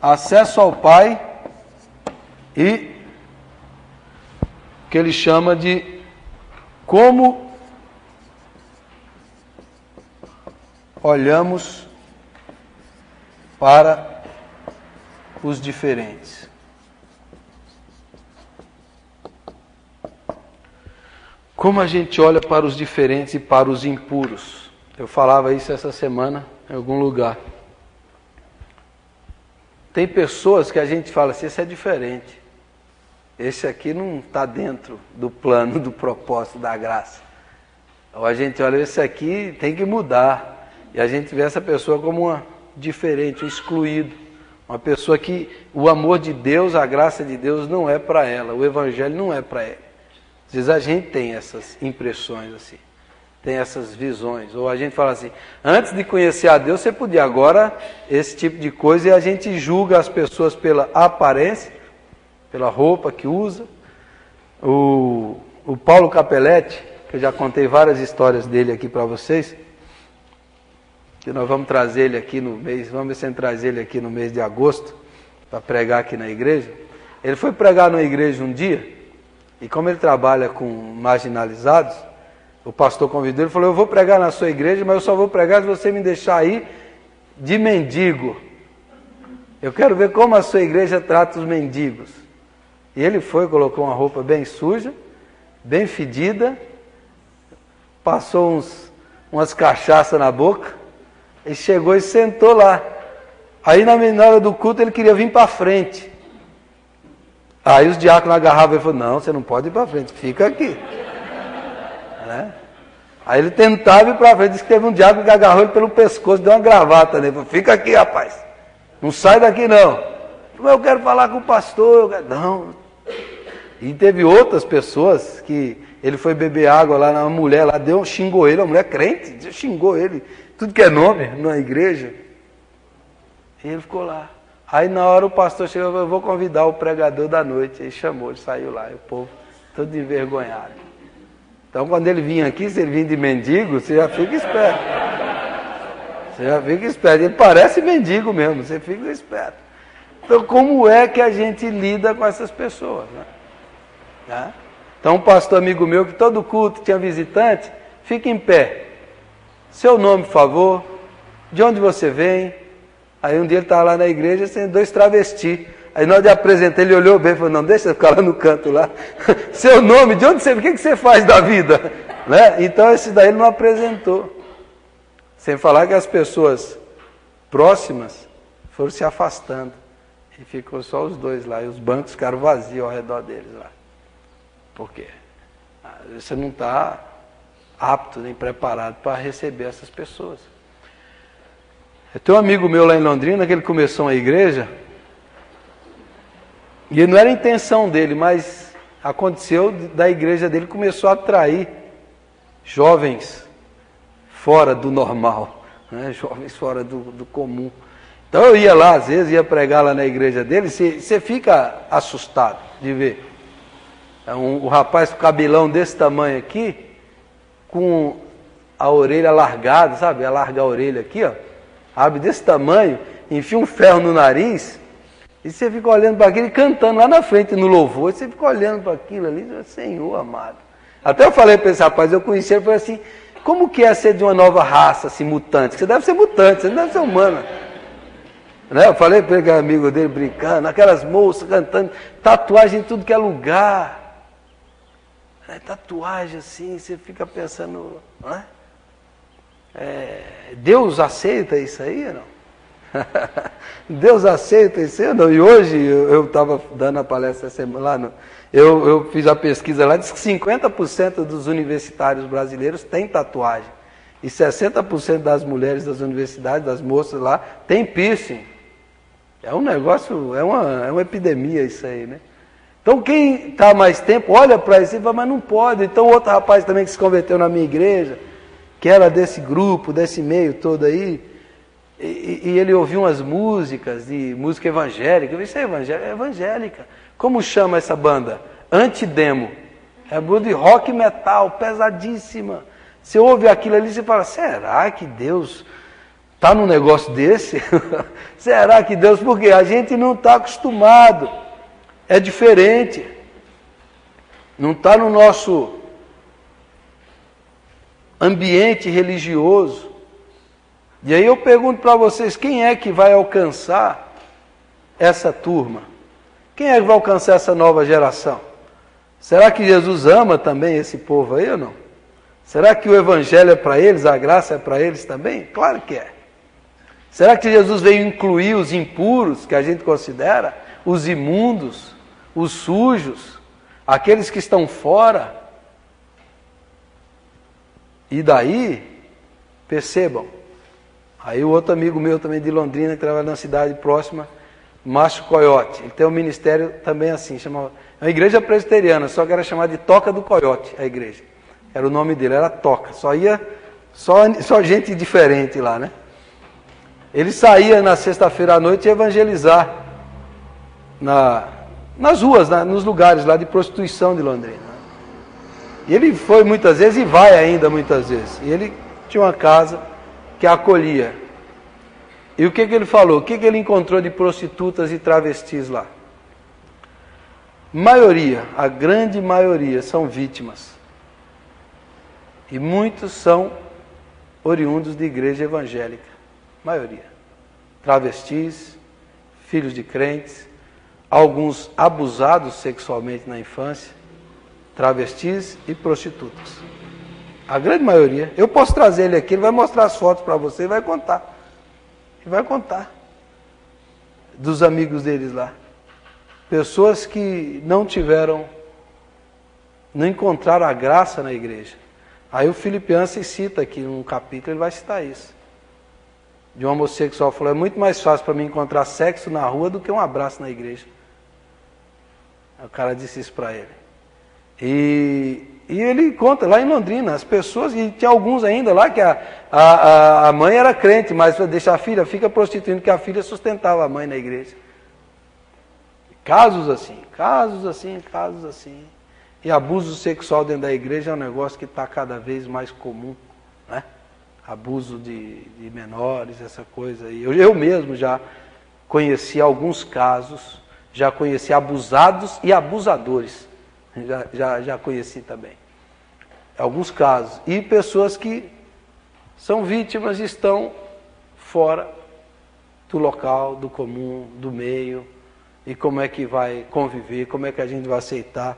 Speaker 1: Acesso ao Pai e que ele chama de como olhamos para os diferentes. Como a gente olha para os diferentes e para os impuros. Eu falava isso essa semana em algum lugar. Tem pessoas que a gente fala assim, esse é diferente. Esse aqui não está dentro do plano, do propósito, da graça. Ou a gente olha, esse aqui tem que mudar. E a gente vê essa pessoa como uma diferente, um excluído. Uma pessoa que o amor de Deus, a graça de Deus não é para ela. O Evangelho não é para ela. Às vezes a gente tem essas impressões assim. Tem essas visões. Ou a gente fala assim, antes de conhecer a Deus, você podia. Agora, esse tipo de coisa, e a gente julga as pessoas pela aparência, pela roupa que usa. O Paulo Capelletti, que eu já contei várias histórias dele aqui para vocês, que nós vamos trazer ele aqui no mês, vamos ver se a gente traz ele aqui no mês de agosto, para pregar aqui na igreja. Ele foi pregar numa igreja um dia, e como ele trabalha com marginalizados, o pastor convidou, ele falou, eu vou pregar na sua igreja, mas eu só vou pregar se você me deixar aí de mendigo. Eu quero ver como a sua igreja trata os mendigos. E ele foi, colocou uma roupa bem suja, bem fedida, passou umas cachaças na boca, e chegou e sentou lá. Aí na hora do culto ele queria vir para frente. Aí os diáconos agarravam e falaram, não, você não pode ir para frente, fica aqui. Né? Aí ele tentava ir para frente, disse que teve um diácono que agarrou ele pelo pescoço, deu uma gravata nele, falou, fica aqui rapaz, não sai daqui não. Eu quero falar com o pastor, não. E teve outras pessoas que ele foi beber água lá, uma mulher lá xingou ele, uma mulher crente, xingou ele, tudo que é nome na igreja. E ele ficou lá. Aí na hora o pastor chegou e falou, eu vou convidar o pregador da noite. Ele chamou, ele saiu lá, e o povo todo envergonhado. Então quando ele vinha aqui, se ele vinha de mendigo, você já fica esperto. Você já fica esperto. Ele parece mendigo mesmo, você fica esperto. Então como é que a gente lida com essas pessoas, né? Tá? Então um pastor amigo meu, que todo culto tinha visitante, fica em pé. Seu nome, por favor. De onde você vem? Aí um dia ele estava lá na igreja, tem 2 travestis. Aí na hora de apresentar, ele olhou bem e falou, não, deixa eu ficar lá no canto lá. Seu nome, de onde você vem? O que você faz da vida? Né? Então esse daí ele não apresentou. Sem falar que as pessoas próximas foram se afastando. E ficou só os 2 lá. E os bancos ficaram vazios ao redor deles lá. Por quê? Você não está apto nem preparado para receber essas pessoas. Eu tenho um amigo meu lá em Londrina, que ele começou uma igreja, e não era a intenção dele, mas aconteceu da igreja dele, começou a atrair jovens fora do normal, né? Jovens fora do comum. Então eu ia lá, às vezes, ia pregar lá na igreja dele, você fica assustado de ver. Um rapaz com cabelão desse tamanho aqui, com a orelha alargada, sabe? Alarga a orelha aqui, ó. Abre desse tamanho, enfia um ferro no nariz, e você fica olhando para aquilo e cantando lá na frente no louvor, você fica olhando para aquilo ali, Senhor amado. Até eu falei para esse rapaz, eu conheci ele, falei assim, como que é ser de uma nova raça, assim, mutante? Você deve ser mutante, você não deve ser humana. Né? Eu falei para ele, que era amigo dele, brincando, aquelas moças cantando, tatuagem em tudo que é lugar. Tatuagem assim, você fica pensando, não é? Deus aceita isso aí ou não? Deus aceita isso aí ou não? E hoje eu estava dando a palestra essa semana lá, eu fiz a pesquisa lá, diz que 50% dos universitários brasileiros têm tatuagem. E 60% das mulheres das universidades, das moças lá, têm piercing. É um negócio, é uma epidemia isso aí, né? Então quem está mais tempo, olha para isso e fala, mas não pode. Então outro rapaz também que se converteu na minha igreja, que era desse grupo, desse meio todo aí, e ele ouviu umas músicas, de música evangélica. Eu disse, é evangélica. Como chama essa banda? Antidemo. É banda de rock metal, pesadíssima. Você ouve aquilo ali e você fala, será que Deus está num negócio desse? Será que Deus... Porque a gente não está acostumado. É diferente. Não está no nosso ambiente religioso. E aí eu pergunto para vocês, quem é que vai alcançar essa turma? Quem é que vai alcançar essa nova geração? Será que Jesus ama também esse povo aí ou não? Será que o evangelho é para eles, a graça é para eles também? Claro que é. Será que Jesus veio incluir os impuros, que a gente considera, os imundos, os sujos, aqueles que estão fora? E daí, percebam, aí o outro amigo meu também de Londrina, que trabalha na cidade próxima, Márcio Coyote, ele tem um ministério também assim, chamava, é uma igreja presbiteriana, só que era chamada de Toca do Coyote, a igreja. Era o nome dele, era Toca, só gente diferente lá, né? Ele saía na sexta-feira à noite evangelizar nas ruas, nos lugares lá de prostituição de Londrina. E ele foi muitas vezes e vai ainda muitas vezes. E ele tinha uma casa que acolhia. E o que ele falou? O que ele encontrou de prostitutas e travestis lá? Maioria, a grande maioria, são vítimas. E muitos são oriundos de igreja evangélica. Maioria. Travestis, filhos de crentes, alguns abusados sexualmente na infância, travestis e prostitutas. A grande maioria. Eu posso trazer ele aqui, ele vai mostrar as fotos para você e vai contar. Ele vai contar dos amigos deles lá. Pessoas que não encontraram a graça na igreja. Aí o Filipenses cita aqui num capítulo, ele vai citar isso. De um homossexual falou, é muito mais fácil para mim encontrar sexo na rua do que um abraço na igreja. O cara disse isso para ele. E ele conta lá em Londrina, as pessoas, e tinha alguns ainda lá que a mãe era crente, mas deixa a filha, fica prostituindo, que a filha sustentava a mãe na igreja. Casos assim, casos assim, casos assim. E abuso sexual dentro da igreja é um negócio que está cada vez mais comum, né? Abuso de menores, essa coisa aí. Eu mesmo já conheci alguns casos, já conheci abusados e abusadores. Já conheci também. Alguns casos. E pessoas que são vítimas e estão fora do local, do comum, do meio. E como é que vai conviver, como é que a gente vai aceitar.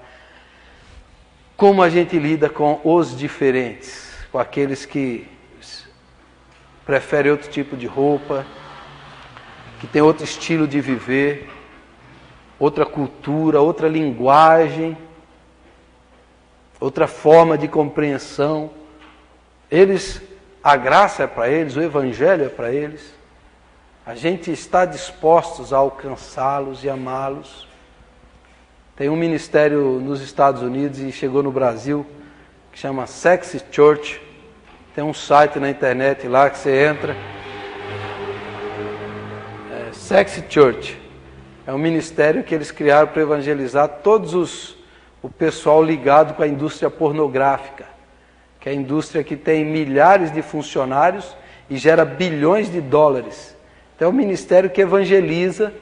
Speaker 1: Como a gente lida com os diferentes, com aqueles que preferem outro tipo de roupa, que tem outro estilo de viver, outra cultura, outra linguagem, outra forma de compreensão. A graça é para eles, o evangelho é para eles. A gente está dispostos a alcançá-los e amá-los. Tem um ministério nos Estados Unidos e chegou no Brasil, que chama Sexy Church. Tem um site na internet lá que você entra. Sexy Church. É um ministério que eles criaram para evangelizar o pessoal ligado com a indústria pornográfica, que é a indústria que tem milhares de funcionários e gera bilhões de dólares. Então é um ministério que evangeliza.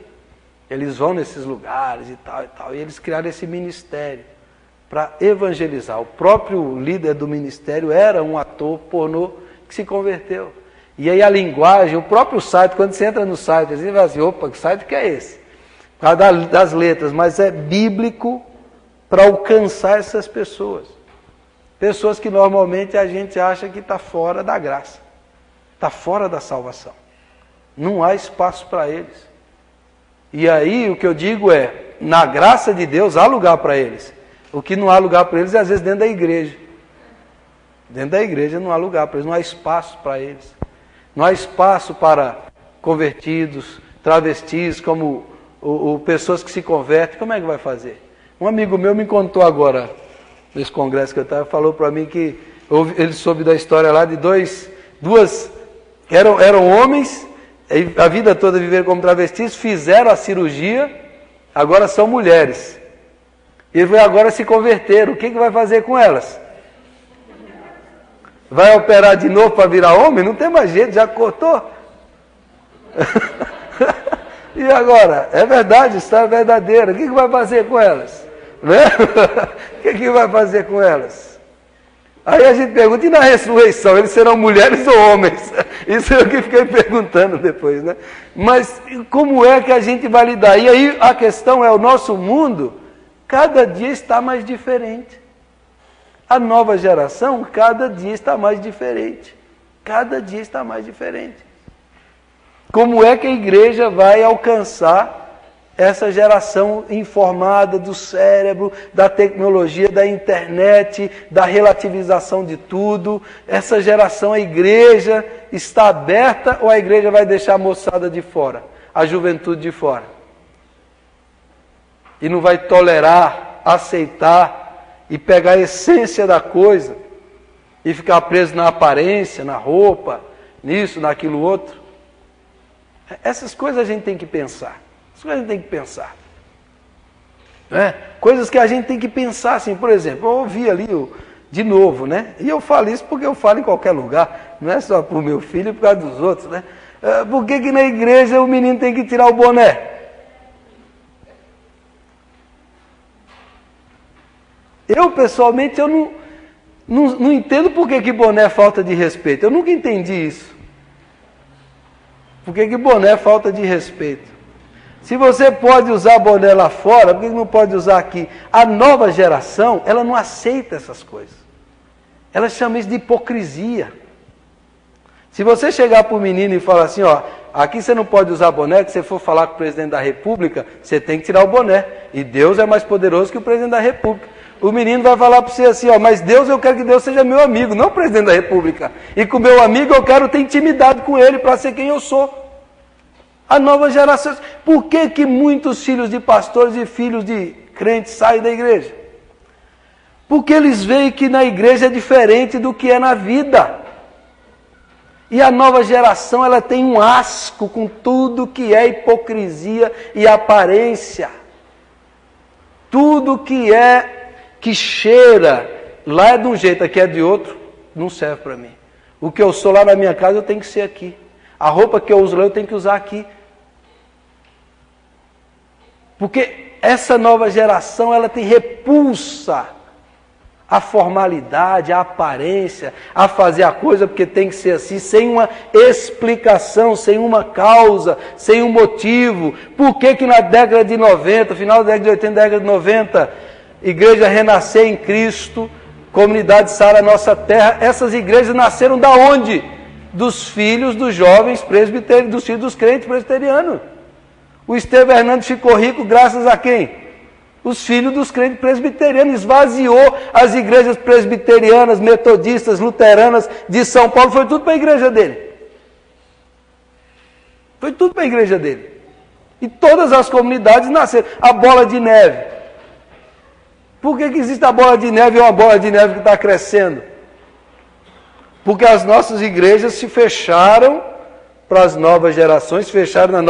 Speaker 1: Eles vão nesses lugares e tal, e eles criaram esse ministério para evangelizar. O próprio líder do ministério era um ator pornô que se converteu. E aí a linguagem, o próprio site, quando você entra no site, você vai assim, opa, que site que é esse? Por causa das letras, mas é bíblico para alcançar essas pessoas. Pessoas que normalmente a gente acha que está fora da graça, está fora da salvação. Não há espaço para eles. E aí o que eu digo é, na graça de Deus há lugar para eles. O que não há lugar para eles é às vezes dentro da igreja. Dentro da igreja não há lugar para eles, não há espaço para eles. Não há espaço para convertidos, travestis, como pessoas que se convertem. Como é que vai fazer? Um amigo meu me contou agora, nesse congresso que eu estava, falou para mim que ele soube da história lá de duas eram homens, a vida toda viveram como travestis, fizeram a cirurgia, agora são mulheres. E agora se converteram. O que vai fazer com elas? Vai operar de novo para virar homem? Não tem mais jeito, já cortou. E agora? É verdade, história verdadeira. O que vai fazer com elas? Né? O que vai fazer com elas? Aí a gente pergunta, e na ressurreição, eles serão mulheres ou homens? Isso é o que fiquei perguntando depois, né? Mas como é que a gente vai lidar? E aí a questão é, o nosso mundo, cada dia está mais diferente. A nova geração, cada dia está mais diferente. Cada dia está mais diferente. Como é que a igreja vai alcançar essa geração informada do cérebro, da tecnologia, da internet, da relativização de tudo? Essa geração, a igreja está aberta ou a igreja vai deixar a moçada de fora, a juventude de fora? E não vai tolerar, aceitar e pegar a essência da coisa e ficar preso na aparência, na roupa, nisso, naquilo outro? Essas coisas a gente tem que pensar. Essas coisas a gente tem que pensar. Né? Coisas que a gente tem que pensar, assim, por exemplo, eu ouvi ali, de novo, né? E eu falo isso porque eu falo em qualquer lugar, não é só para o meu filho e por causa dos outros, né? Por que na igreja o menino tem que tirar o boné? Eu, pessoalmente, eu não entendo por que boné é falta de respeito. Eu nunca entendi isso. Por que boné é falta de respeito? Se você pode usar boné lá fora, por que não pode usar aqui? A nova geração, ela não aceita essas coisas. Ela chama isso de hipocrisia. Se você chegar para o menino e falar assim, ó, aqui você não pode usar boné, que você for falar com o presidente da república, você tem que tirar o boné. E Deus é mais poderoso que o presidente da república. O menino vai falar para você assim, ó, mas Deus, eu quero que Deus seja meu amigo, não o presidente da república. E com o meu amigo eu quero ter intimidade com ele para ser quem eu sou. A nova geração. Por que muitos filhos de pastores e filhos de crentes saem da igreja? Porque eles veem que na igreja é diferente do que é na vida. E a nova geração, ela tem um asco com tudo que é hipocrisia e aparência. Tudo que cheira, lá é de um jeito, aqui é de outro, não serve para mim. O que eu sou lá na minha casa, eu tenho que ser aqui. A roupa que eu uso lá, eu tenho que usar aqui. Porque essa nova geração, ela tem repulsa à formalidade, à aparência, a fazer a coisa porque tem que ser assim, sem uma explicação, sem uma causa, sem um motivo. Por que na década de 90, final da década de 80, década de 90, Igreja Renascer em Cristo, Comunidade Sara Nossa Terra, essas igrejas nasceram da onde? Dos filhos dos jovens presbiterianos, dos filhos dos crentes presbiterianos. O Estevão Hernandes ficou rico graças a quem? Os filhos dos crentes presbiterianos. Esvaziou as igrejas presbiterianas, metodistas, luteranas de São Paulo. Foi tudo para a igreja dele. Foi tudo para a igreja dele. E todas as comunidades nasceram. A bola de neve. Por que existe a bola de neve e uma bola de neve que está crescendo? Porque as nossas igrejas se fecharam para as novas gerações, fecharam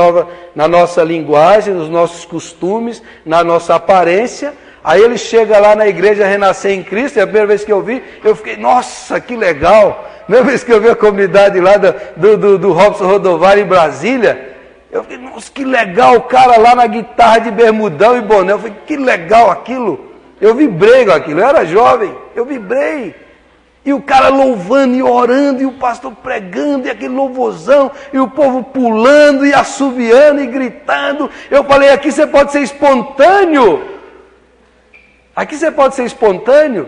Speaker 1: na nossa linguagem, nos nossos costumes, na nossa aparência. Aí ele chega lá na Igreja Renascer em Cristo, e a primeira vez que eu vi, eu fiquei, nossa, que legal. A primeira vez que eu vi a comunidade lá do Robson Rodovalho em Brasília, eu fiquei, nossa, que legal, o cara lá na guitarra de bermudão e boné. Eu falei, que legal aquilo. Eu vibrei com aquilo, eu era jovem, eu vibrei. E o cara louvando e orando, e o pastor pregando, e aquele louvorzão, e o povo pulando, e assoviando, e gritando. Eu falei, aqui você pode ser espontâneo. Aqui você pode ser espontâneo.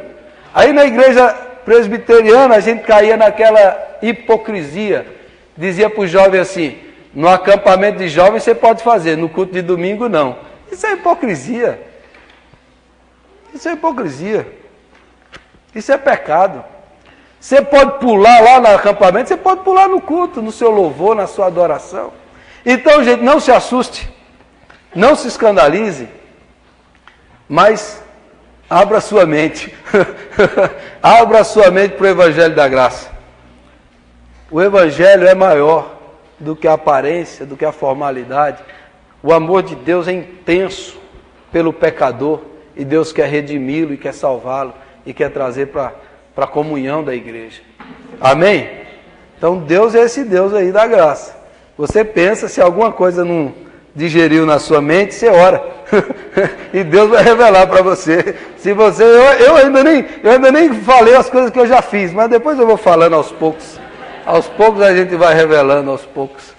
Speaker 1: Aí na igreja presbiteriana, a gente caía naquela hipocrisia. Dizia para o jovem assim, no acampamento de jovens você pode fazer, no culto de domingo não. Isso é hipocrisia. Isso é hipocrisia. Isso é pecado. Você pode pular lá no acampamento, você pode pular no culto, no seu louvor, na sua adoração. Então, gente, não se assuste, não se escandalize, mas abra sua mente. Abra a sua mente para o Evangelho da Graça. O Evangelho é maior do que a aparência, do que a formalidade. O amor de Deus é intenso pelo pecador, e Deus quer redimi-lo e quer salvá-lo, e quer trazer para a comunhão da igreja. Amém? Então Deus é esse Deus aí da graça. Você pensa, se alguma coisa não digeriu na sua mente, você ora. E Deus vai revelar para você. Se você eu ainda nem falei as coisas que eu já fiz, mas depois eu vou falando aos poucos. Aos poucos a gente vai revelando aos poucos.